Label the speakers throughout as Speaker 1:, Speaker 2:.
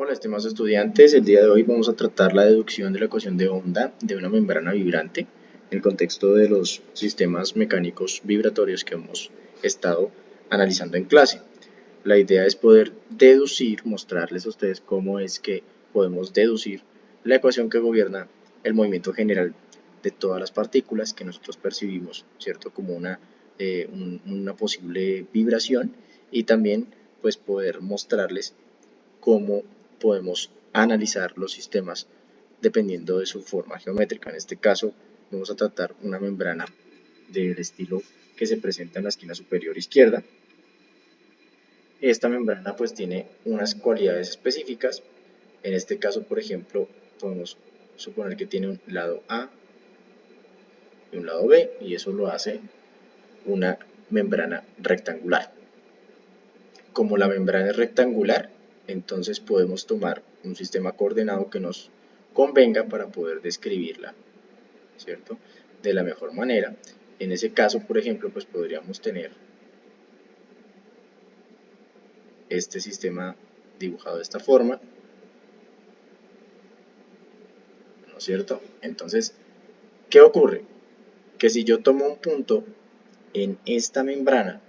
Speaker 1: Hola, estimados estudiantes. El día de hoy vamos a tratar la deducción de la ecuación de onda de una membrana vibrante en el contexto de los sistemas mecánicos vibratorios que hemos estado analizando en clase. La idea es poder deducir, mostrarles a ustedes cómo es que podemos deducir la ecuación que gobierna el movimiento general de todas las partículas que nosotros percibimos, ¿cierto? Como una posible vibración, y también pues poder mostrarles cómo podemos analizar los sistemas dependiendo de su forma geométrica. En este caso vamos a tratar una membrana del estilo que se presenta en la esquina superior izquierda. Esta membrana pues tiene unas cualidades específicas. En este caso, por ejemplo, podemos suponer que tiene un lado A y un lado B, y eso lo hace una membrana rectangular. Como la membrana es rectangular, entonces podemos tomar un sistema coordenado que nos convenga para poder describirla, ¿cierto? De la mejor manera. En ese caso, por ejemplo, pues podríamos tener este sistema dibujado de esta forma, ¿no es cierto? Entonces, ¿qué ocurre? Que si yo tomo un punto en esta membrana,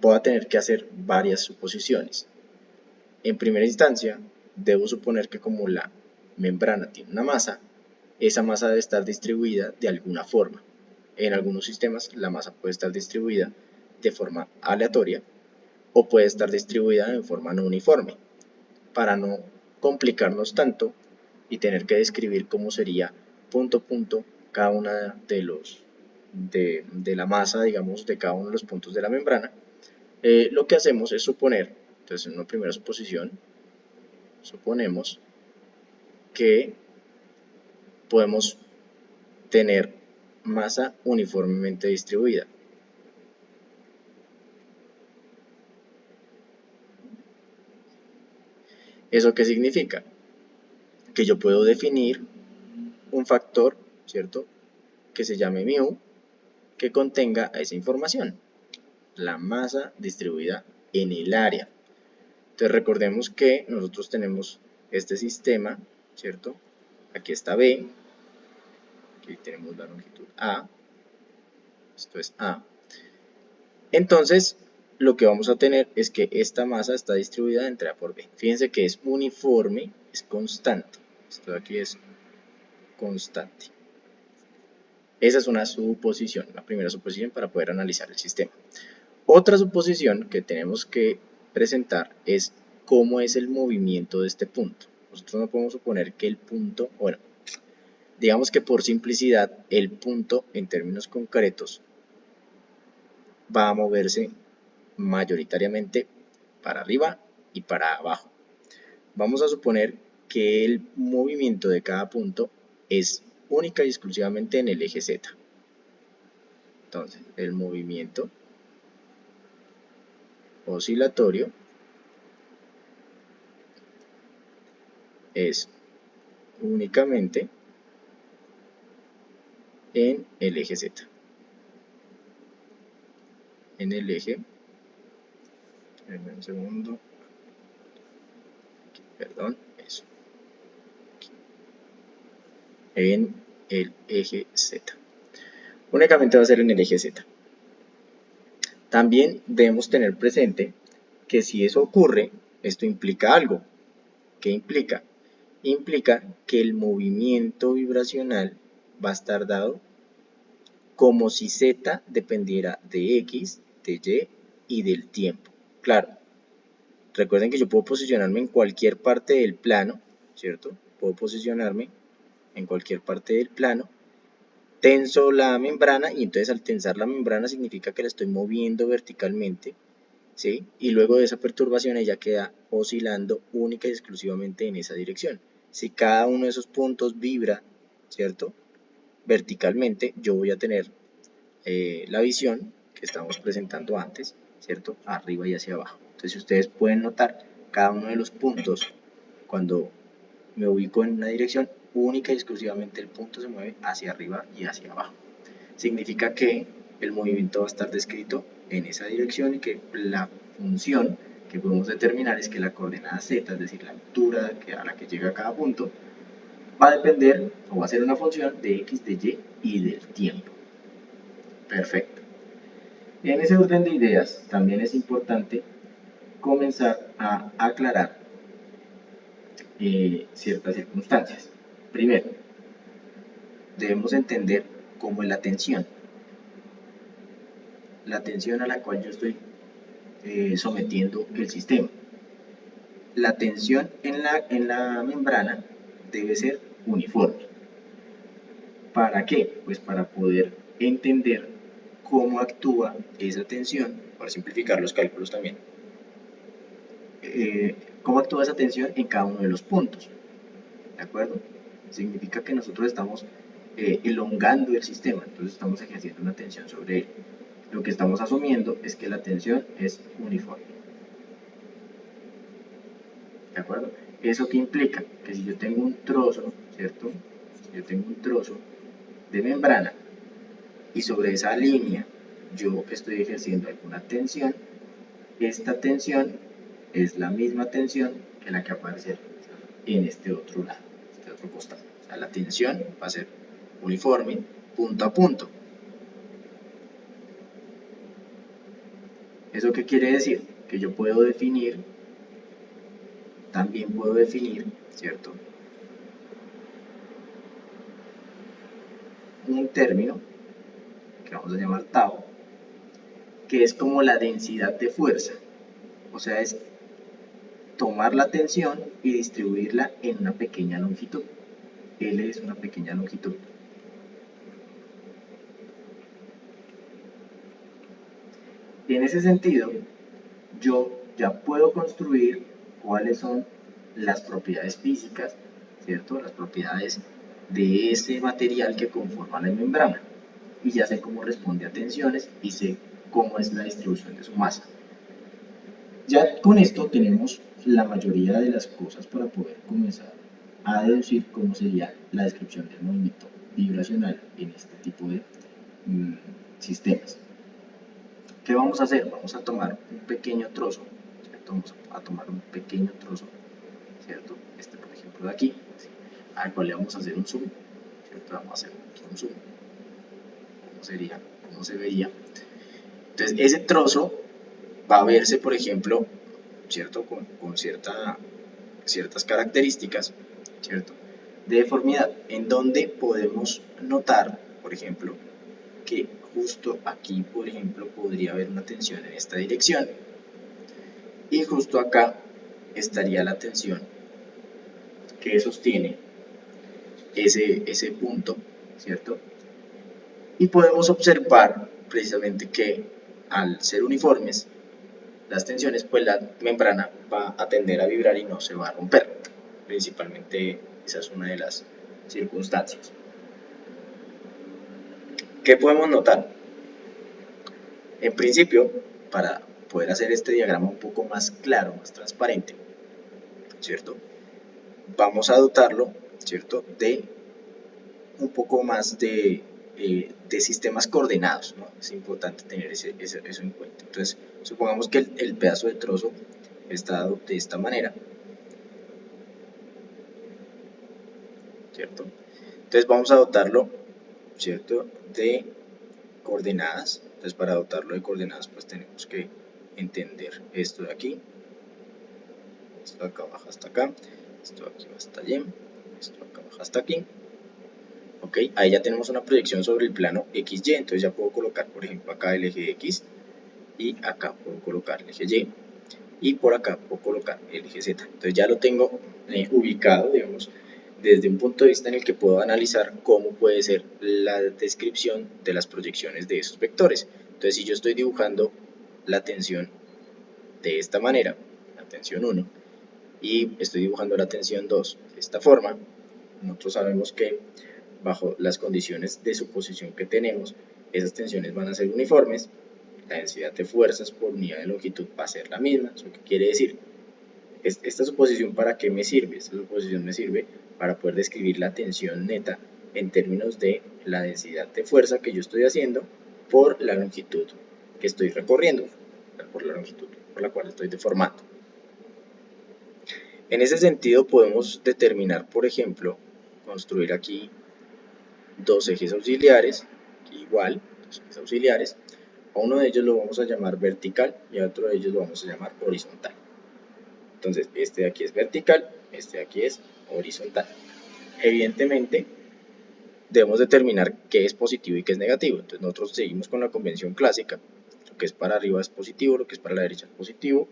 Speaker 1: voy a tener que hacer varias suposiciones. En primera instancia, debo suponer que como la membrana tiene una masa, esa masa debe estar distribuida de alguna forma. En algunos sistemas la masa puede estar distribuida de forma aleatoria o puede estar distribuida en forma no uniforme. Para no complicarnos tanto y tener que describir cómo sería punto a punto cada una de la masa, digamos, de cada uno de los puntos de la membrana, lo que hacemos es suponer. Entonces, en una primera suposición, suponemos que podemos tener masa uniformemente distribuida. ¿Eso qué significa? Que yo puedo definir un factor, ¿cierto? Que se llame μ, que contenga esa información, la masa distribuida en el área. Entonces recordemos que nosotros tenemos este sistema, ¿cierto? Aquí está B, aquí tenemos la longitud A, esto es A. Entonces, lo que vamos a tener es que esta masa está distribuida entre A por B. Fíjense que es uniforme, es constante. Esto de aquí es constante. Esa es una suposición, la primera suposición para poder analizar el sistema. Otra suposición que tenemos que presentar es cómo es el movimiento de este punto. Nosotros no podemos suponer que el punto, bueno, digamos que por simplicidad, el punto en términos concretos va a moverse mayoritariamente para arriba y para abajo. Vamos a suponer que el movimiento de cada punto es única y exclusivamente en el eje Z. Entonces, el movimiento oscilatorio es únicamente en el eje Z. En el eje, un segundo, perdón, eso, en el eje Z. Únicamente va a ser en el eje Z. También debemos tener presente que si eso ocurre, esto implica algo. ¿Qué implica? Implica que el movimiento vibracional va a estar dado como si Z dependiera de X, de Y y del tiempo. Claro, recuerden que yo puedo posicionarme en cualquier parte del plano, ¿cierto? Puedo posicionarme en cualquier parte del plano, tenso la membrana, y entonces al tensar la membrana significa que la estoy moviendo verticalmente, ¿sí? Y luego de esa perturbación ella queda oscilando única y exclusivamente en esa dirección. Si cada uno de esos puntos vibra, ¿cierto? Verticalmente, yo voy a tener la visión que estábamos presentando antes, ¿cierto? Arriba y hacia abajo. Entonces, si ustedes pueden notar, cada uno de los puntos, cuando me ubico en una dirección, única y exclusivamente el punto se mueve hacia arriba y hacia abajo. Significa que el movimiento va a estar descrito en esa dirección y que la función que podemos determinar es que la coordenada z, es decir, la altura a la que llega cada punto, va a depender o va a ser una función de x, de y y del tiempo. Perfecto. En ese orden de ideas también es importante comenzar a aclarar ciertas circunstancias. Primero, debemos entender cómo es la tensión a la cual yo estoy sometiendo el sistema. La tensión en la membrana debe ser uniforme. ¿Para qué? Pues para poder entender cómo actúa esa tensión, para simplificar los cálculos también, cómo actúa esa tensión en cada uno de los puntos. ¿De acuerdo? Significa que nosotros estamos elongando el sistema, entonces estamos ejerciendo una tensión sobre él. Lo que estamos asumiendo es que la tensión es uniforme. ¿De acuerdo? ¿Eso qué implica? Que si yo tengo un trozo, ¿cierto? Si yo tengo un trozo de membrana y sobre esa línea yo estoy ejerciendo alguna tensión, esta tensión es la misma tensión que la que aparece en este otro lado, este otro costado. O sea, la tensión va a ser uniforme punto a punto. ¿Eso qué quiere decir? Que yo puedo definir, también puedo definir, ¿cierto?, un término que vamos a llamar tau, que es como la densidad de fuerza. O sea, es tomar la tensión y distribuirla en una pequeña longitud. L es una pequeña longitud. Y en ese sentido, yo ya puedo construir cuáles son las propiedades físicas, ¿cierto? Las propiedades de ese material que conforma la membrana. Y ya sé cómo responde a tensiones y sé cómo es la distribución de su masa. Ya con esto tenemos la mayoría de las cosas para poder comenzar a deducir cómo sería la descripción del movimiento vibracional en este tipo de sistemas. ¿Qué vamos a hacer? Vamos a tomar un pequeño trozo, ¿cierto? Vamos a tomar un pequeño trozo, ¿cierto? Este, por ejemplo, de aquí, ¿sí?, al cual le vamos a hacer un zoom, ¿cierto? Vamos a hacer un zoom. ¿Cómo sería? ¿Cómo se vería? Entonces, ese trozo va a verse, por ejemplo, ¿cierto?, con ciertas características, ¿cierto?, de deformidad, en donde podemos notar, por ejemplo, que justo aquí, por ejemplo, podría haber una tensión en esta dirección y justo acá estaría la tensión que sostiene ese punto, ¿cierto? Y podemos observar precisamente que al ser uniformes las tensiones, pues la membrana va a tender a vibrar y no se va a romper. Principalmente esa es una de las circunstancias. ¿Qué podemos notar? En principio, para poder hacer este diagrama un poco más claro, más transparente, ¿cierto?, vamos a dotarlo, ¿cierto?, de un poco más de sistemas coordenados, ¿no? Es importante tener eso en cuenta. Entonces, supongamos que el pedazo de trozo está dado de esta manera, ¿cierto? Entonces vamos a dotarlo, ¿cierto?, de coordenadas. Entonces, para dotarlo de coordenadas, pues tenemos que entender esto de aquí. Esto de acá baja hasta acá, esto de aquí va hasta allí, esto de acá baja hasta aquí. Ok, ahí ya tenemos una proyección sobre el plano XY, entonces ya puedo colocar, por ejemplo, acá el eje X y acá puedo colocar el eje Y y por acá puedo colocar el eje Z. Entonces ya lo tengo ubicado, digamos, desde un punto de vista en el que puedo analizar cómo puede ser la descripción de las proyecciones de esos vectores. Entonces, si yo estoy dibujando la tensión de esta manera, la tensión 1, y estoy dibujando la tensión 2 de esta forma, nosotros sabemos que bajo las condiciones de suposición que tenemos, esas tensiones van a ser uniformes, la densidad de fuerzas por unidad de longitud va a ser la misma. ¿Eso qué quiere decir? Esta suposición, ¿para qué me sirve? Esta suposición me sirve para poder describir la tensión neta en términos de la densidad de fuerza que yo estoy haciendo por la longitud que estoy recorriendo, por la longitud por la cual estoy deformando. En ese sentido podemos determinar, por ejemplo, construir aquí dos ejes auxiliares, igual, dos ejes auxiliares. A uno de ellos lo vamos a llamar vertical y a otro de ellos lo vamos a llamar horizontal. Entonces, este de aquí es vertical, este de aquí es horizontal. Evidentemente, debemos determinar qué es positivo y qué es negativo. Entonces, nosotros seguimos con la convención clásica. Lo que es para arriba es positivo, lo que es para la derecha es positivo,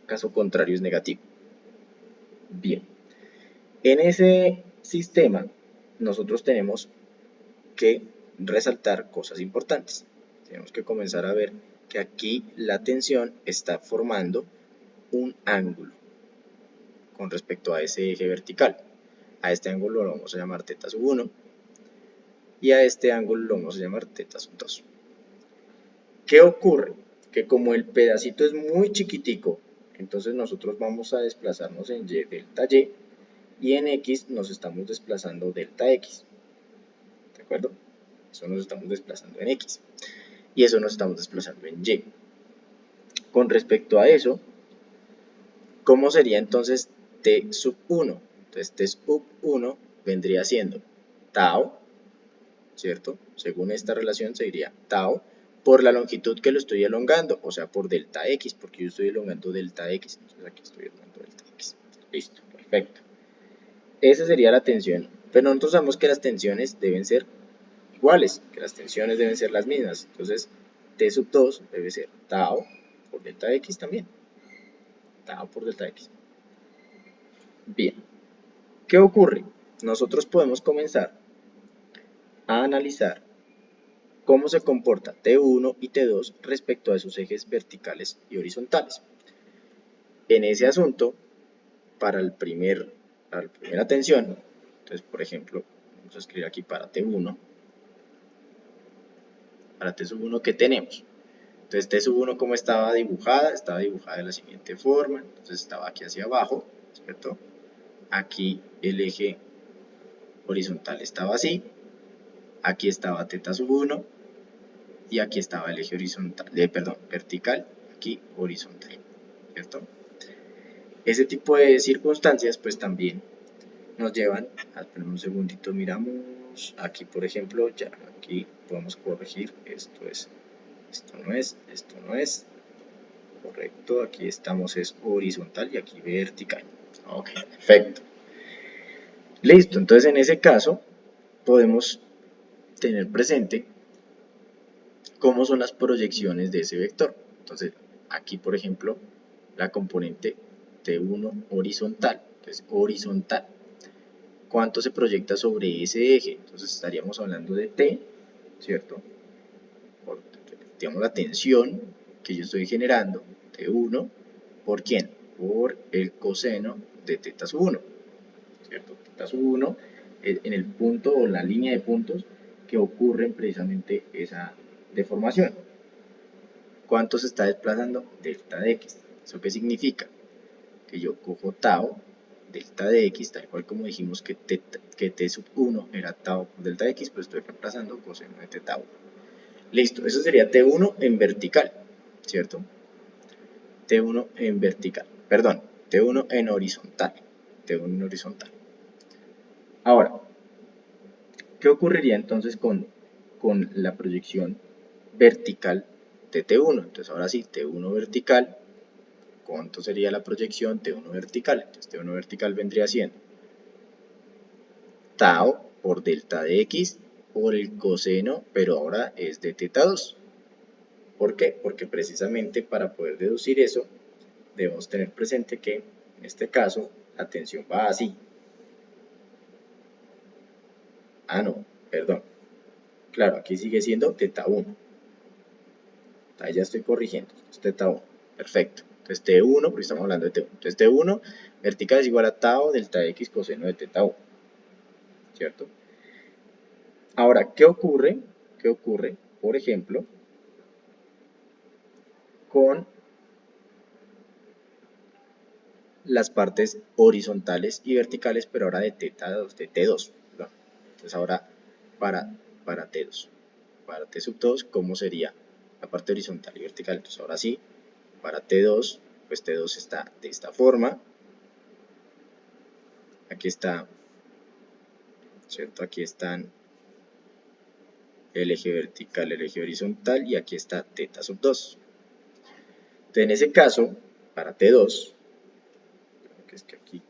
Speaker 1: caso contrario es negativo. Bien, en ese sistema nosotros tenemos que resaltar cosas importantes. Tenemos que comenzar a ver que aquí la tensión está formando un ángulo con respecto a ese eje vertical. A este ángulo lo vamos a llamar θ sub 1 y a este ángulo lo vamos a llamar θ sub 2. ¿Qué ocurre? Que como el pedacito es muy chiquitico, entonces nosotros vamos a desplazarnos en y delta y en x nos estamos desplazando delta x. ¿De acuerdo? Eso nos estamos desplazando en x y eso nos estamos desplazando en y. Con respecto a eso, ¿cómo sería entonces t sub 1? Entonces t sub 1 vendría siendo tau, ¿cierto? Según esta relación se diría tau por la longitud que lo estoy elongando, o sea, por delta x, porque yo estoy elongando delta x. Entonces aquí estoy elongando delta x. Listo, perfecto. Esa sería la tensión, pero nosotros sabemos que las tensiones deben ser iguales, que las tensiones deben ser las mismas. Entonces, t sub 2 debe ser tau por delta x también. Tau por delta x. Bien, ¿qué ocurre? Nosotros podemos comenzar a analizar cómo se comporta T1 y T2 respecto a esos ejes verticales y horizontales. En ese asunto, para la primera tensión, entonces por ejemplo, vamos a escribir aquí para T1, para T sub 1, ¿qué tenemos? Entonces T sub 1, ¿cómo estaba dibujada? Estaba dibujada de la siguiente forma, entonces estaba aquí hacia abajo, ¿cierto? Aquí el eje horizontal estaba así, aquí estaba θ sub 1 y aquí estaba el eje horizontal, vertical, aquí horizontal, ¿cierto? Ese tipo de circunstancias pues también nos llevan, esperen un segundito, miramos, aquí por ejemplo, ya aquí podemos corregir, esto no es, correcto, aquí estamos es horizontal y aquí vertical, ok, perfecto. Listo, entonces en ese caso podemos tener presente cómo son las proyecciones de ese vector. Entonces, aquí por ejemplo, la componente T1 horizontal, entonces horizontal. ¿Cuánto se proyecta sobre ese eje? Entonces estaríamos hablando de T, ¿cierto? Por, digamos, la tensión que yo estoy generando, T1, ¿por quién? Por el coseno de θ sub 1, ¿cierto? θ sub 1 en el punto o la línea de puntos que ocurren precisamente esa deformación. ¿Cuánto se está desplazando? Delta de x. ¿Eso qué significa? Que yo cojo tau, delta de x, tal cual como dijimos que t sub 1 era tau por delta de x, pues estoy reemplazando coseno de teta 1. Listo, eso sería T1 en vertical, ¿cierto? T1 en vertical, perdón, T1 en horizontal. T1 en horizontal. Ahora, ¿qué ocurriría entonces con la proyección vertical de T1? Entonces ahora sí, T1 vertical, ¿cuánto sería la proyección T1 vertical? Entonces T1 vertical vendría siendo tau por delta de x por el coseno, pero ahora es de θ 2. ¿Por qué? Porque precisamente para poder deducir eso, debemos tener presente que en este caso la tensión va así. Ah, no, perdón. Claro, aquí sigue siendo θ 1. Ahí ya estoy corrigiendo. Esto es θ 1. Perfecto. Entonces T1, porque estamos hablando de T1. Entonces T1 vertical es igual a tau delta x coseno de θ 1. ¿Cierto? Ahora, ¿qué ocurre? ¿Qué ocurre, por ejemplo, con las partes horizontales y verticales, pero ahora de θ2, de T2? ¿No? Entonces ahora para T2, para T sub 2, ¿cómo sería la parte horizontal y vertical? Entonces ahora sí, para T2, pues T2 está de esta forma. Aquí está, ¿cierto? Aquí están el eje vertical, el eje horizontal, y aquí está θ sub 2. Entonces, en ese caso, para T2, que es que aquí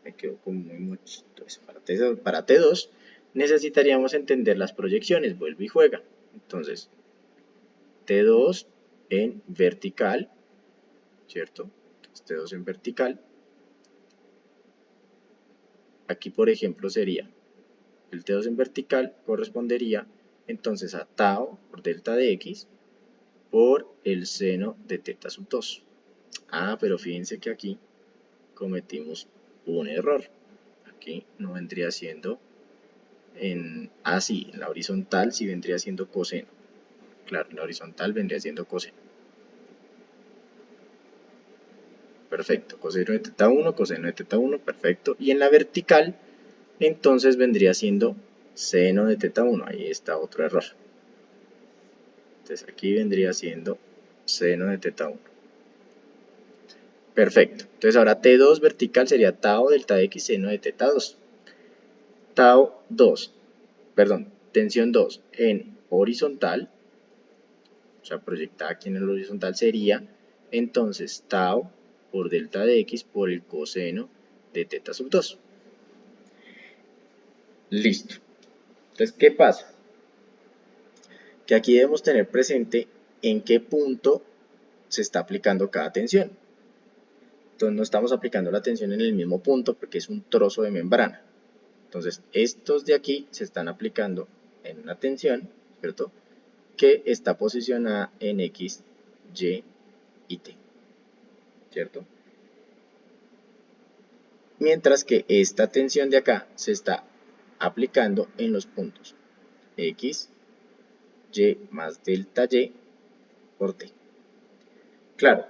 Speaker 1: me quedó como muy mochito eso, para T2 necesitaríamos entender las proyecciones, vuelve y juega. Entonces, T2 en vertical, ¿cierto? Entonces, T2 en vertical. Aquí, por ejemplo, sería el T2 en vertical correspondería entonces a tau por delta de x por el seno de θ sub 2. Ah, pero fíjense que aquí cometimos un error. Aquí no vendría siendo en la horizontal sí vendría siendo coseno. Claro, en la horizontal vendría siendo coseno. Perfecto, coseno de θ1, coseno de θ1, perfecto. Y en la vertical, entonces vendría siendo seno de θ1. Ahí está otro error. Entonces aquí vendría siendo seno de θ1. Perfecto. Entonces ahora T2 vertical sería tau delta de x seno de θ2. Tau 2, perdón, tensión 2 en horizontal, o sea, proyectada aquí en el horizontal sería entonces tau por delta de x por el coseno de θ sub 2. Listo. Entonces, ¿qué pasa? Que aquí debemos tener presente en qué punto se está aplicando cada tensión. Entonces no estamos aplicando la tensión en el mismo punto porque es un trozo de membrana. Entonces estos de aquí se están aplicando en una tensión, ¿cierto? Que está posicionada en X, Y y T, ¿cierto? Mientras que esta tensión de acá se está aplicando en los puntos X, Y más delta Y por T. Claro,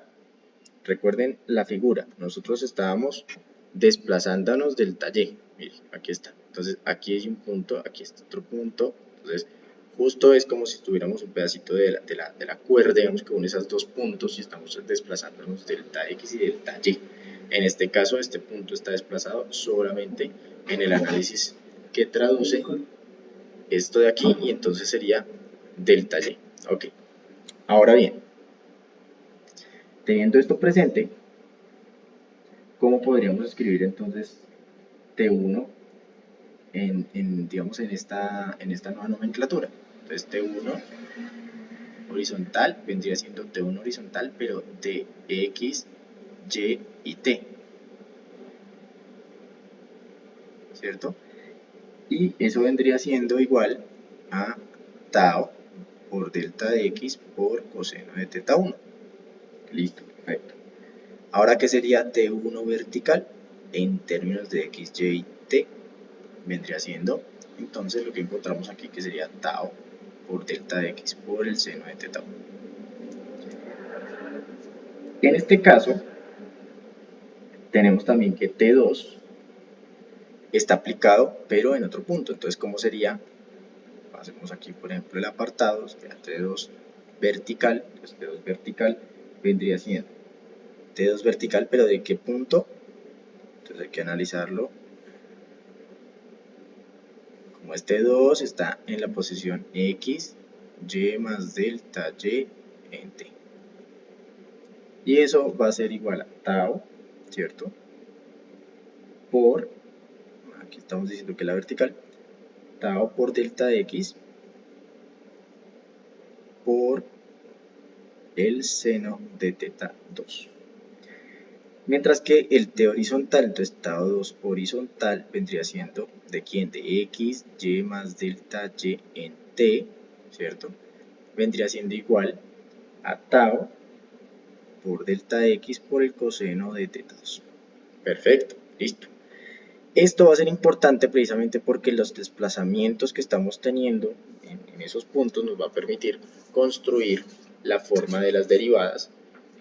Speaker 1: recuerden la figura, nosotros estábamos desplazándonos del taller, miren, aquí está, entonces aquí hay un punto, aquí está otro punto, entonces justo es como si tuviéramos un pedacito de la cuerda, digamos que une esos dos puntos y estamos desplazándonos delta X y delta Y. En este caso, este punto está desplazado solamente en el análisis que traduce esto de aquí y entonces sería delta Y. Ok, ahora bien, teniendo esto presente, ¿cómo podríamos escribir entonces T1 digamos, en esta nueva nomenclatura? Entonces T1 horizontal vendría siendo T1 horizontal, pero de X, Y y T, ¿cierto? Y eso vendría siendo igual a tau por delta de X por coseno de θ1. Listo, perfecto. Ahora, ¿qué sería T1 vertical? En términos de X, Y y T, vendría siendo entonces lo que encontramos aquí, que sería tau por delta de x por el seno de θ1. En este caso tenemos también que T2 está aplicado pero en otro punto, entonces ¿cómo sería? Hacemos aquí por ejemplo el apartado, sería T2 vertical, entonces T2 vertical vendría siendo T2 vertical, pero ¿de qué punto? Entonces hay que analizarlo. Como este 2 está en la posición X, Y más delta Y en T. Y eso va a ser igual a tau, ¿cierto? Por, aquí estamos diciendo que la vertical, tau por delta de X por el seno de θ2. Mientras que el T horizontal, entonces tau 2 horizontal, vendría siendo de quién? De X, Y más delta Y en T, ¿cierto? Vendría siendo igual a tau por delta X por el coseno de θ2. Perfecto, listo. Esto va a ser importante precisamente porque los desplazamientos que estamos teniendo en esos puntos nos va a permitir construir la forma de las derivadas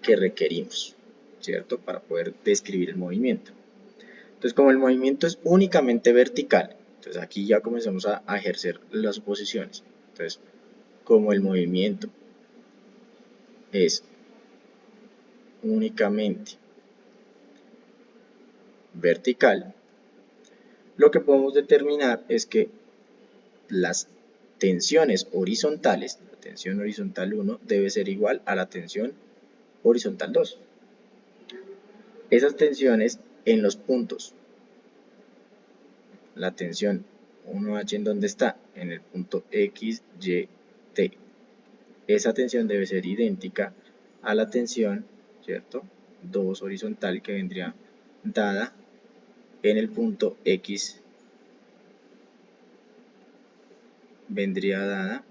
Speaker 1: que requerimos, ¿cierto? Para poder describir el movimiento. Entonces, como el movimiento es únicamente vertical, entonces aquí ya comenzamos a ejercer las oposiciones. Entonces, como el movimiento es únicamente vertical, lo que podemos determinar es que las tensiones horizontales, la tensión horizontal 1 debe ser igual a la tensión horizontal 2. Esas tensiones en los puntos, la tensión 1H en donde está, en el punto X, Y, T, esa tensión debe ser idéntica a la tensión, ¿cierto? 2 horizontal que vendría dada en el punto X, vendría dada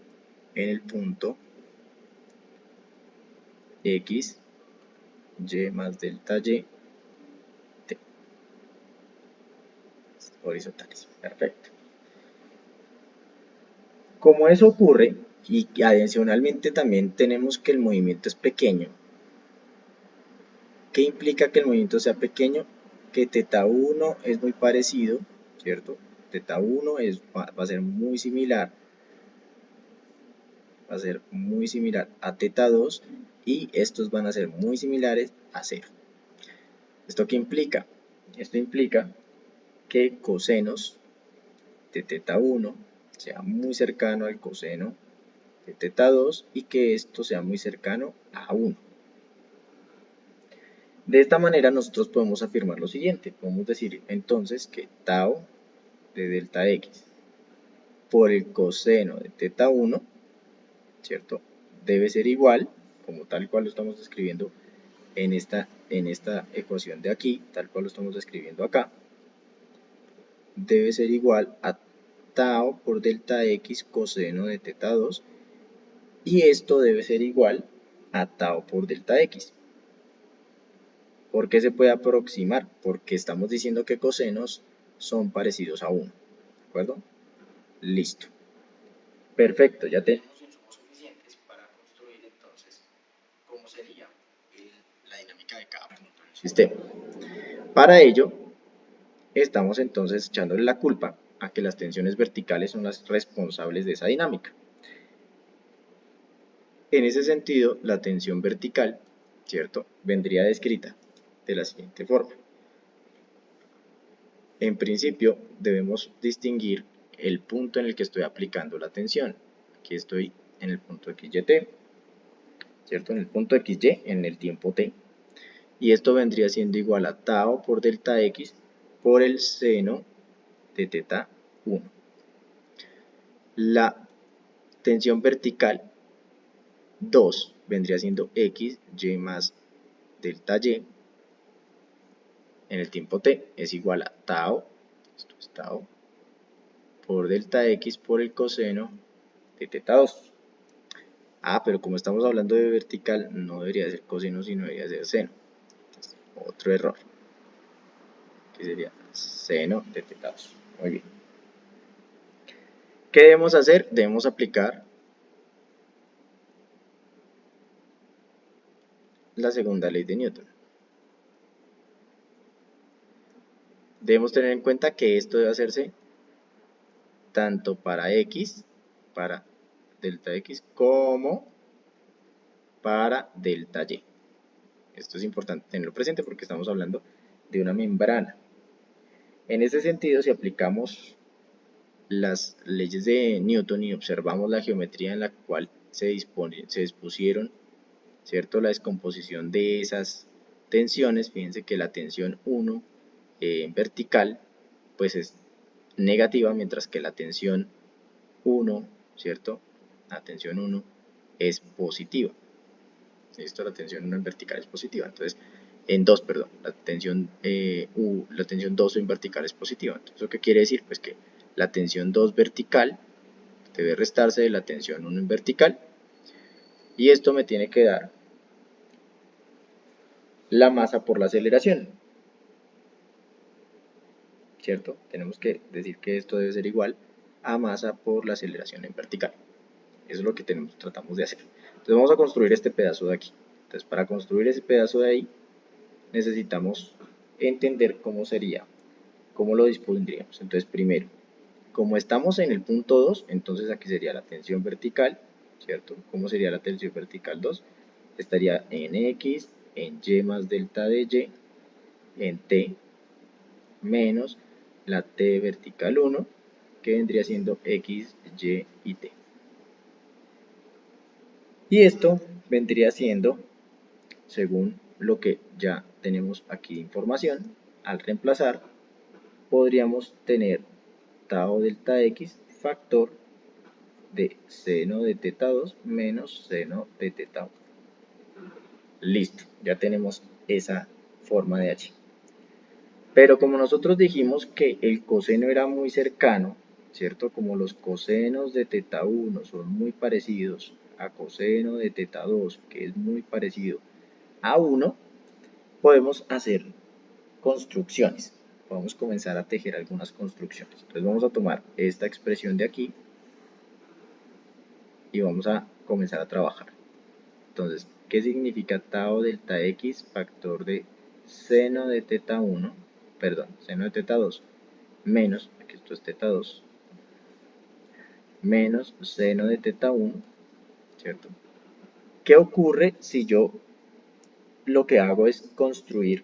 Speaker 1: en el punto X, Y más delta Y, T, horizontales. Perfecto. Como eso ocurre, y adicionalmente también tenemos que el movimiento es pequeño, ¿qué implica que el movimiento sea pequeño? Que θ1 es muy parecido, ¿cierto? θ1 va a ser muy similar, a θ2 y estos van a ser muy similares a 0. ¿Esto qué implica? Esto implica que cosenos de θ1 sea muy cercano al coseno de θ2 y que esto sea muy cercano a 1. De esta manera nosotros podemos afirmar lo siguiente, podemos decir entonces que tau de delta x por el coseno de θ1, ¿cierto? Debe ser igual, como tal cual lo estamos describiendo en esta ecuación de aquí, tal cual lo estamos describiendo acá, debe ser igual a tau por delta x coseno de θ2 y esto debe ser igual a tau por delta x. ¿Por qué se puede aproximar? Porque estamos diciendo que cosenos son parecidos a 1. ¿De acuerdo? Listo. Perfecto, ya tenemos insumos suficientes para construir entonces cómo sería la dinámica de cada punto del sistema. Para ello, estamos entonces echándole la culpa a que las tensiones verticales son las responsables de esa dinámica. En ese sentido, la tensión vertical, ¿cierto?, vendría descrita de la siguiente forma. En principio, debemos distinguir el punto en el que estoy aplicando la tensión. Aquí estoy en el punto XY, ¿cierto? En el punto XY, en el tiempo T. Y esto vendría siendo igual a tau por delta X por el seno de θ1. La tensión vertical 2 vendría siendo X, Y más delta Y en el tiempo T es igual a tau, esto es tau, por delta X por el coseno de θ2. Pero como estamos hablando de vertical, no debería ser coseno, sino debería ser seno. Entonces, otro error, que sería seno de θ2. Muy bien. ¿Qué debemos hacer? Debemos aplicar la segunda ley de Newton. Debemos tener en cuenta que esto debe hacerse tanto para X, para delta X, como para delta Y. Esto es importante tenerlo presente porque estamos hablando de una membrana. En ese sentido, si aplicamos las leyes de Newton y observamos la geometría en la cual se dispusieron, ¿cierto?, la descomposición de esas tensiones, fíjense que la tensión 1 vertical pues es negativa, mientras que la tensión 1, ¿cierto?, la tensión 1 es positiva. Esto, la tensión 1 en vertical es positiva, entonces en 2, perdón, la tensión 2 en vertical es positiva. Entonces, ¿eso qué quiere decir? Pues que la tensión 2 vertical debe restarse de la tensión 1 en vertical, y esto me tiene que dar la masa por la aceleración, ¿cierto? Tenemos que decir que esto debe ser igual a masa por la aceleración en vertical. Eso es lo que tratamos de hacer. Entonces vamos a construir este pedazo de aquí. Entonces, para construir ese pedazo de ahí necesitamos entender cómo sería, cómo lo dispondríamos. Entonces, primero, como estamos en el punto 2, entonces aquí sería la tensión vertical, ¿cierto? ¿Cómo sería la tensión vertical 2? Estaría en X, en y más delta de y en t menos la t vertical 1, que vendría siendo x, y y t. Y esto vendría siendo, según lo que ya tenemos aquí de información, al reemplazar, podríamos tener tau delta x factor de seno de teta 2 menos seno de teta 1. Listo, ya tenemos esa forma de allí. Pero como nosotros dijimos que el coseno era muy cercano, ¿cierto? Como los cosenos de teta 1 son muy parecidos a coseno de teta 2, que es muy parecido a 1, podemos hacer construcciones. Vamos a comenzar a tejer algunas construcciones. Entonces vamos a tomar esta expresión de aquí y vamos a comenzar a trabajar. Entonces, ¿qué significa tau delta x factor de seno de teta 1, perdón, seno de teta 2, menos, aquí esto es teta 2, menos seno de teta 1, ¿cierto? ¿Qué ocurre si yo lo que hago es construir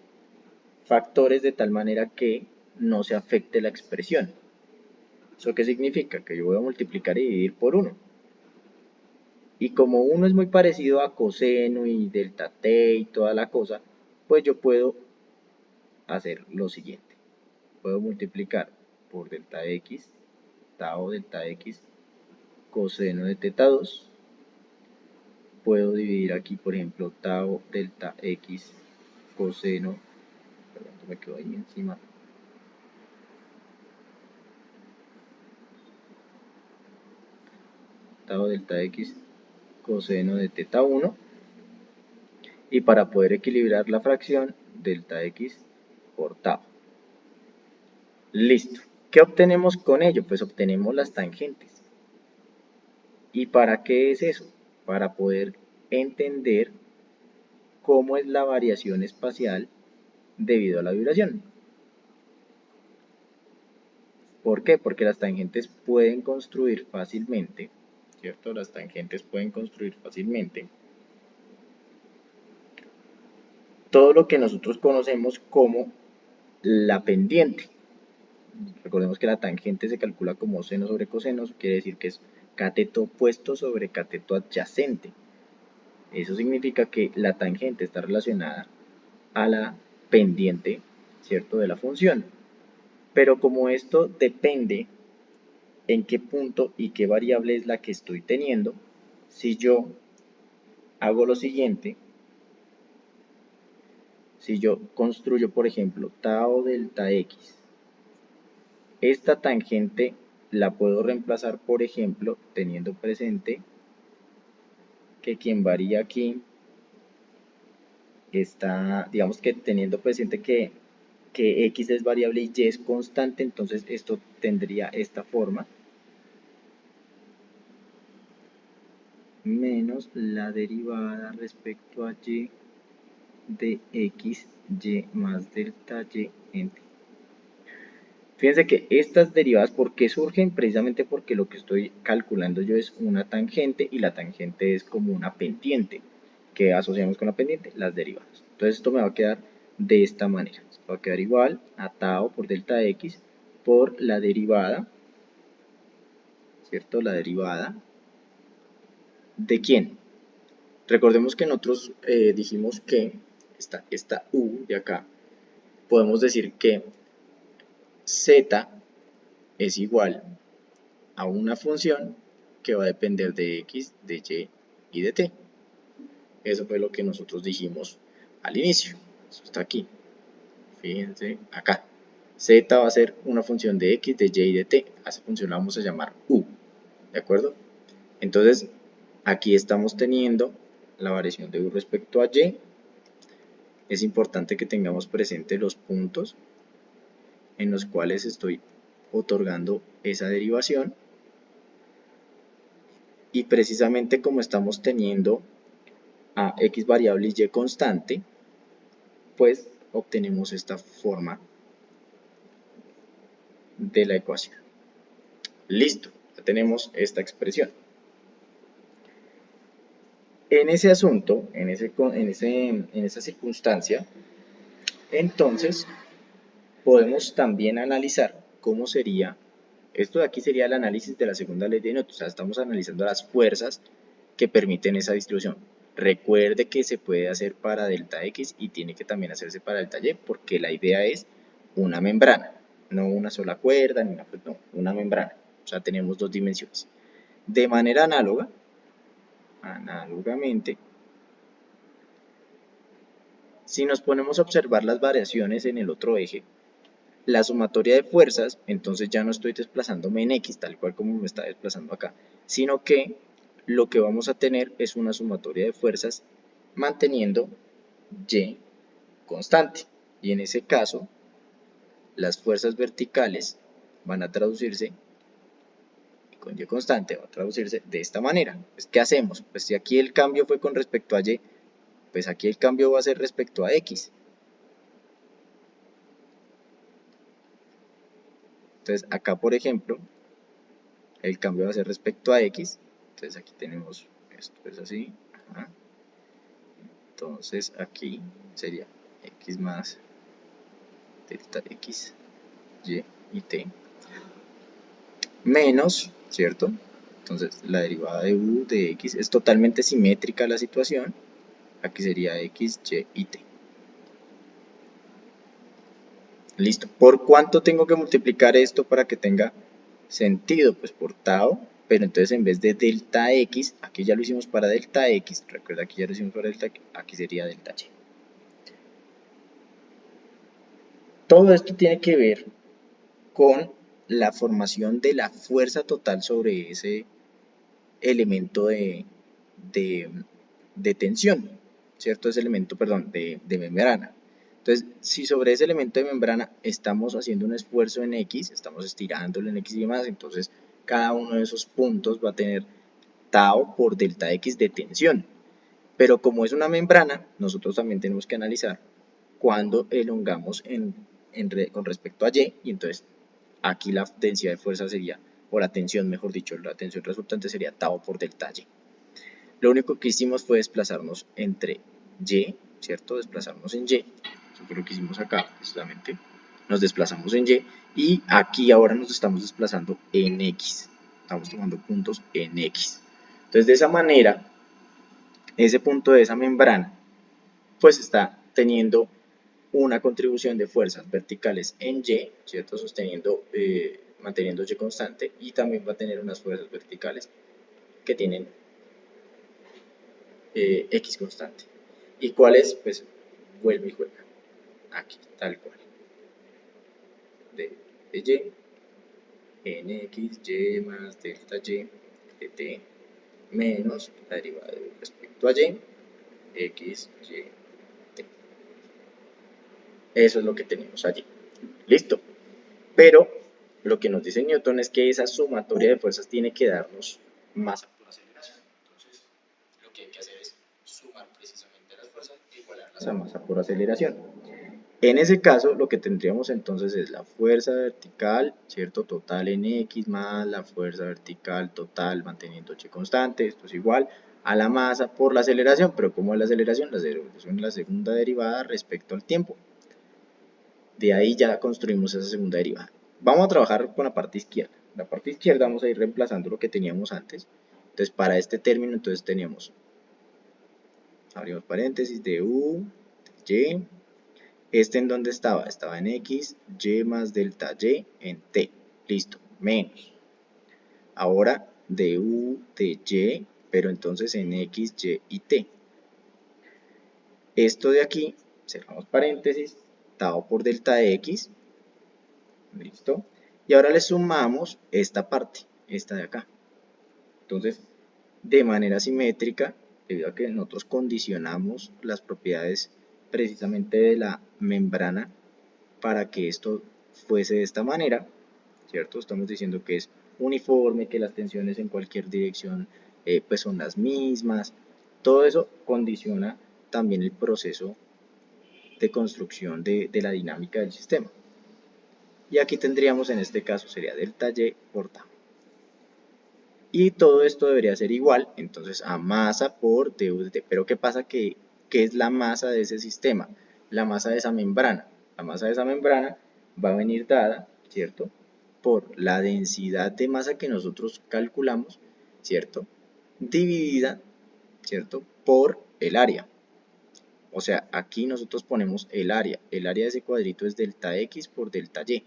Speaker 1: factores de tal manera que no se afecte la expresión? ¿Eso qué significa? Que yo voy a multiplicar y dividir por 1. Y como 1 es muy parecido a coseno y delta t y toda la cosa, pues yo puedo hacer lo siguiente. Puedo multiplicar por delta x, tau delta x, coseno de teta 2. Puedo dividir aquí, por ejemplo, tau delta x, coseno, perdón, me quedo ahí encima. Tau delta x, coseno de teta 1. Y para poder equilibrar la fracción, delta x por tau. Listo. ¿Qué obtenemos con ello? Pues obtenemos las tangentes. ¿Y para qué es eso? Para poder entender cómo es la variación espacial debido a la vibración. ¿Por qué? Porque las tangentes pueden construir fácilmente, ¿cierto? Las tangentes pueden construir fácilmente todo lo que nosotros conocemos como la pendiente. Recordemos que la tangente se calcula como seno sobre coseno, quiere decir que es cateto opuesto sobre cateto adyacente. Eso significa que la tangente está relacionada a la pendiente, ¿cierto?, de la función. Pero como esto depende en qué punto y qué variable es la que estoy teniendo, si yo hago lo siguiente, si yo construyo, por ejemplo, tau delta x, esta tangente la puedo reemplazar, por ejemplo, teniendo presente que quien varía aquí está, digamos que teniendo presente que x es variable y y es constante, entonces esto tendría esta forma, menos la derivada respecto a y de x, y más delta y en t. Fíjense que estas derivadas, ¿por qué surgen? Precisamente porque lo que estoy calculando yo es una tangente y la tangente es como una pendiente. ¿Qué asociamos con la pendiente? Las derivadas. Entonces esto me va a quedar de esta manera. Va a quedar igual a tau por delta x por la derivada, ¿cierto? La derivada ¿de quién? Recordemos que nosotros dijimos que esta u de acá, podemos decir que z es igual a una función que va a depender de x, de y y de t. Eso fue lo que nosotros dijimos al inicio. Eso está aquí. Fíjense acá. Z va a ser una función de x, de y y de t. A esa función la vamos a llamar u. ¿De acuerdo? Entonces, aquí estamos teniendo la variación de u respecto a y. Es importante que tengamos presente los puntos en los cuales estoy otorgando esa derivación. Y precisamente como estamos teniendo a x variable y y constante, pues obtenemos esta forma de la ecuación. Listo, ya tenemos esta expresión. En ese asunto, en esa circunstancia, entonces podemos también analizar cómo sería, esto de aquí sería el análisis de la segunda ley de Newton, o sea, estamos analizando las fuerzas que permiten esa distribución. Recuerde que se puede hacer para delta X y tiene que también hacerse para delta Y, porque la idea es una membrana, no una sola cuerda, ni una membrana, o sea, tenemos dos dimensiones. De manera análogamente, si nos ponemos a observar las variaciones en el otro eje, la sumatoria de fuerzas, entonces ya no estoy desplazándome en X, tal cual como me está desplazando acá, sino que lo que vamos a tener es una sumatoria de fuerzas manteniendo Y constante. Y en ese caso, las fuerzas verticales van a traducirse, con Y constante, va a traducirse de esta manera. Pues, ¿qué hacemos? Pues si aquí el cambio fue con respecto a Y, pues aquí el cambio va a ser respecto a X. Entonces acá, por ejemplo, el cambio va a ser respecto a X. Entonces aquí tenemos esto, es así. Ajá. Entonces aquí sería X más delta X, Y y T. Menos, ¿cierto? Entonces la derivada de U de X es totalmente simétrica a la situación. Aquí sería X, Y y T. Listo. ¿Por cuánto tengo que multiplicar esto para que tenga sentido? Pues por tau, pero entonces en vez de delta X, aquí ya lo hicimos para delta X, recuerda que ya lo hicimos para delta X, aquí sería delta Y. Todo esto tiene que ver con la formación de la fuerza total sobre ese elemento de, de tensión, ¿cierto? Ese elemento, perdón, de membrana. Entonces, si sobre ese elemento de membrana estamos haciendo un esfuerzo en X, estamos estirándolo en X y demás, entonces cada uno de esos puntos va a tener tau por delta X de tensión. Pero como es una membrana, nosotros también tenemos que analizar cuando elongamos con respecto a Y entonces aquí la densidad de fuerza sería, o la tensión mejor dicho, la tensión resultante sería tau por delta Y. Lo único que hicimos fue desplazarnos entre Y, ¿cierto? Desplazarnos en Y, eso fue lo que hicimos acá precisamente, nos desplazamos en Y y aquí ahora nos estamos desplazando en X, estamos tomando puntos en X. Entonces de esa manera, ese punto de esa membrana pues está teniendo una contribución de fuerzas verticales en Y, ¿cierto? Manteniendo Y constante, y también va a tener unas fuerzas verticales que tienen X constante. ¿Y cuál es? Pues vuelve y juega. Aquí, tal cual. De Y, nx, Y más delta Y de T menos la derivada de respecto a Y, X, Y, T. Eso es lo que tenemos allí. Listo. Pero lo que nos dice Newton es que esa sumatoria de fuerzas tiene que darnos masa por aceleración. Entonces, lo que hay que hacer es sumar precisamente las fuerzas e igualarlas a masa por aceleración. En ese caso, lo que tendríamos entonces es la fuerza vertical, ¿cierto? Total en X más la fuerza vertical total manteniendo H constante. Esto es igual a la masa por la aceleración. Pero ¿cómo es la aceleración? La aceleración es la segunda derivada respecto al tiempo. De ahí ya construimos esa segunda derivada. Vamos a trabajar con la parte izquierda. La parte izquierda vamos a ir reemplazando lo que teníamos antes. Entonces para este término entonces teníamos, abrimos paréntesis, de U, de Y. Este en donde estaba, estaba en X, Y más delta Y en T. Listo, menos. Ahora de U, de Y, pero entonces en X, Y y T. Esto de aquí, cerramos paréntesis, tau por delta X. Listo. Y ahora le sumamos esta parte, esta de acá. Entonces, de manera simétrica, debido a que nosotros condicionamos las propiedades precisamente de la membrana para que esto fuese de esta manera, ¿cierto? Estamos diciendo que es uniforme, que las tensiones en cualquier dirección pues son las mismas. Todo eso condiciona también el proceso de construcción de la dinámica del sistema. Y aquí tendríamos en este caso sería delta Y por tau. Y todo esto debería ser igual, entonces, a masa por du de t. Pero ¿qué pasa? ¿Qué es la masa de ese sistema? La masa de esa membrana. La masa de esa membrana va a venir dada, ¿cierto?, por la densidad de masa que nosotros calculamos, ¿cierto?, dividida, ¿cierto?, por el área. O sea, aquí nosotros ponemos el área. El área de ese cuadrito es delta X por delta Y.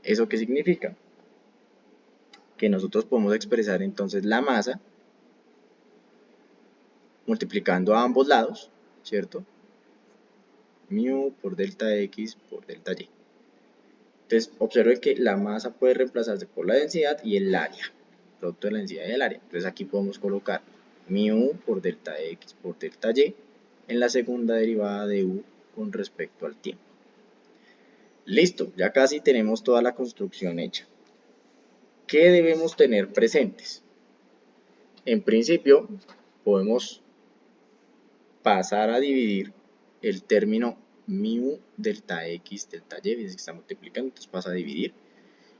Speaker 1: ¿Eso qué significa? Que nosotros podemos expresar entonces la masa multiplicando a ambos lados, ¿cierto? Mu por delta X por delta Y. Entonces, observe que la masa puede reemplazarse por la densidad y el área, producto de la densidad y el área. Entonces, aquí podemos colocar mu por delta X por delta Y en la segunda derivada de u con respecto al tiempo. Listo, ya casi tenemos toda la construcción hecha. ¿Qué debemos tener presentes? En principio, podemos pasar a dividir el término mu delta X delta Y, que está multiplicando, entonces pasa a dividir.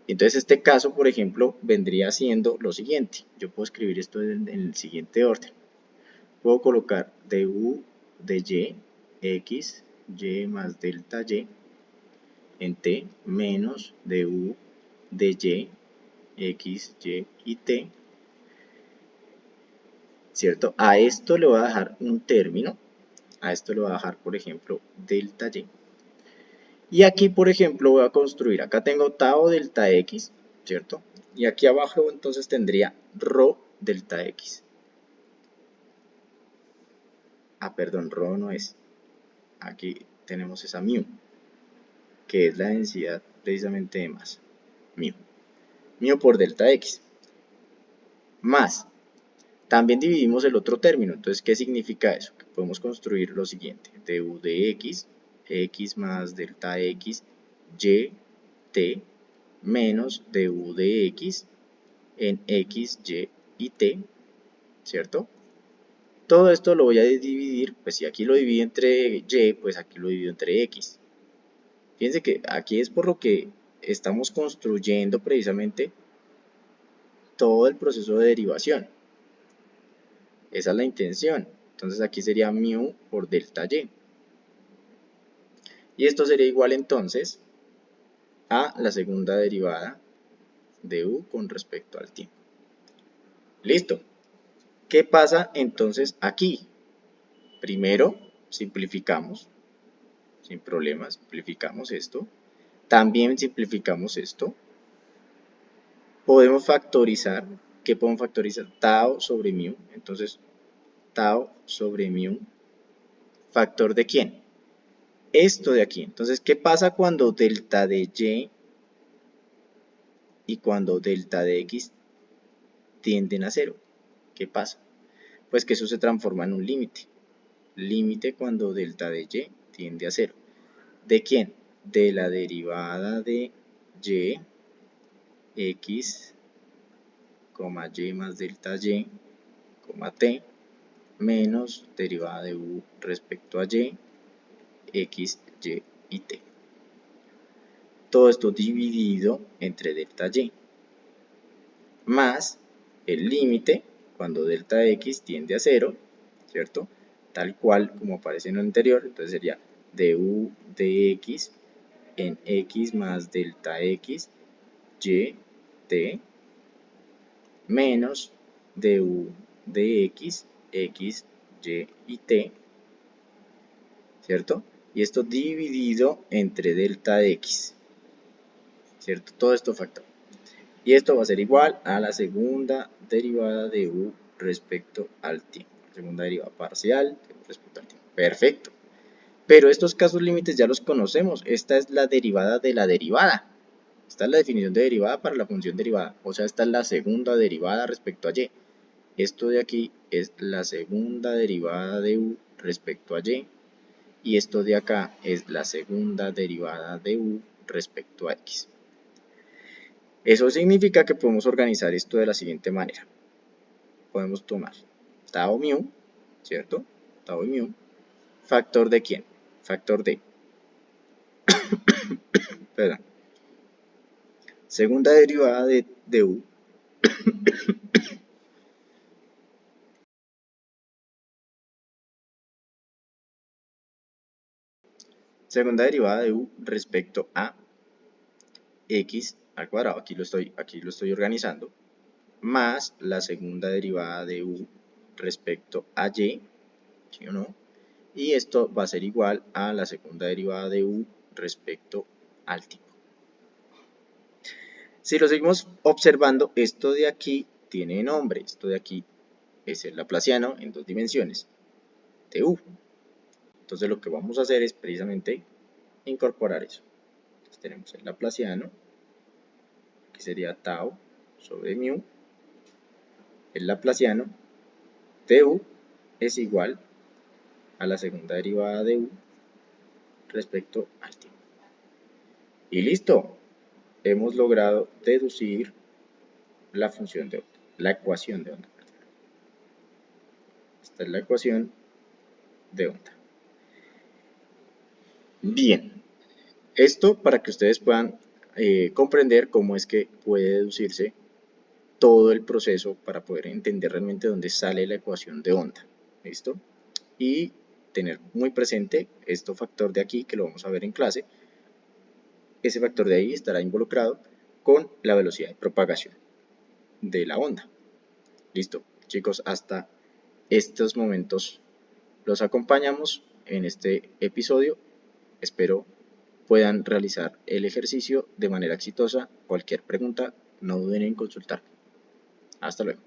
Speaker 1: Entonces este caso, por ejemplo, vendría siendo lo siguiente. Yo puedo escribir esto en el siguiente orden. Puedo colocar du de y, x, y más delta y, en t, menos du de y, x, y y t, ¿cierto? A esto le voy a dejar un término, a esto le voy a dejar, por ejemplo, delta y. Y aquí, por ejemplo, voy a construir, acá tengo tau delta x, ¿cierto? Y aquí abajo entonces tendría rho delta x. Ah, perdón, rho no es. Aquí tenemos esa mu, que es la densidad precisamente de masa. Mu por delta x. Más, también dividimos el otro término. Entonces, ¿qué significa eso? Que podemos construir lo siguiente. Du de x, x más delta x, y, t, menos du de x en x, y y t, ¿cierto? Todo esto lo voy a dividir, pues si aquí lo divido entre y, pues aquí lo divido entre x. Fíjense que aquí es por lo que estamos construyendo precisamente todo el proceso de derivación. Esa es la intención. Entonces aquí sería mu por delta y. Y esto sería igual entonces a la segunda derivada de u con respecto al tiempo. Listo. ¿Qué pasa entonces aquí? Primero simplificamos, sin problemas, simplificamos esto. También simplificamos esto. Podemos factorizar. ¿Qué podemos factorizar? Tau sobre mu. Entonces, tau sobre mu. ¿Factor de quién? Esto de aquí. Entonces, ¿qué pasa cuando delta de y cuando delta de x tienden a 0? ¿Qué pasa? Pues que eso se transforma en un límite. Límite cuando delta de y tiende a 0. ¿De quién? De la derivada de y, x, y más delta y, t, menos derivada de u respecto a y, x, y y t. Todo esto dividido entre delta y, más el límite cuando delta x tiende a 0, ¿cierto? Tal cual como aparece en lo anterior, entonces sería du de x en x más delta x, y, t, menos du de x, x, y y t, ¿cierto? Y esto dividido entre delta x, ¿cierto? Todo esto factor. Y esto va a ser igual a la segunda derivada de u respecto al tiempo. Segunda derivada parcial respecto al tiempo. Perfecto. Pero estos casos límites ya los conocemos. Esta es la derivada de la derivada. Esta es la definición de derivada para la función derivada. O sea, esta es la segunda derivada respecto a y. Esto de aquí es la segunda derivada de u respecto a y. Y esto de acá es la segunda derivada de u respecto a x. Eso significa que podemos organizar esto de la siguiente manera. Podemos tomar tau mu, ¿cierto? Tau mu. ¿Factor de quién? Factor de perdón. Segunda derivada de u Segunda derivada de u respecto a x al cuadrado, aquí lo estoy organizando, más la segunda derivada de u respecto a y, ¿sí o no? Y esto va a ser igual a la segunda derivada de u respecto al tipo. Si lo seguimos observando, esto de aquí tiene nombre, esto de aquí es el laplaciano en 2 dimensiones de u. Entonces lo que vamos a hacer es precisamente incorporar eso. Entonces tenemos el laplaciano, que sería tau sobre mu. El laplaciano de u es igual a la segunda derivada de u respecto al tiempo. Y listo, hemos logrado deducir la función de onda, la ecuación de onda. Esta es la ecuación de onda. Bien, esto para que ustedes puedan comprender cómo es que puede deducirse todo el proceso para poder entender realmente dónde sale la ecuación de onda. ¿Listo? Y tener muy presente este factor de aquí que lo vamos a ver en clase. Ese factor de ahí estará involucrado con la velocidad de propagación de la onda. Listo, chicos, hasta estos momentos los acompañamos en este episodio. Espero puedan realizar el ejercicio de manera exitosa. Cualquier pregunta, no duden en consultar. Hasta luego.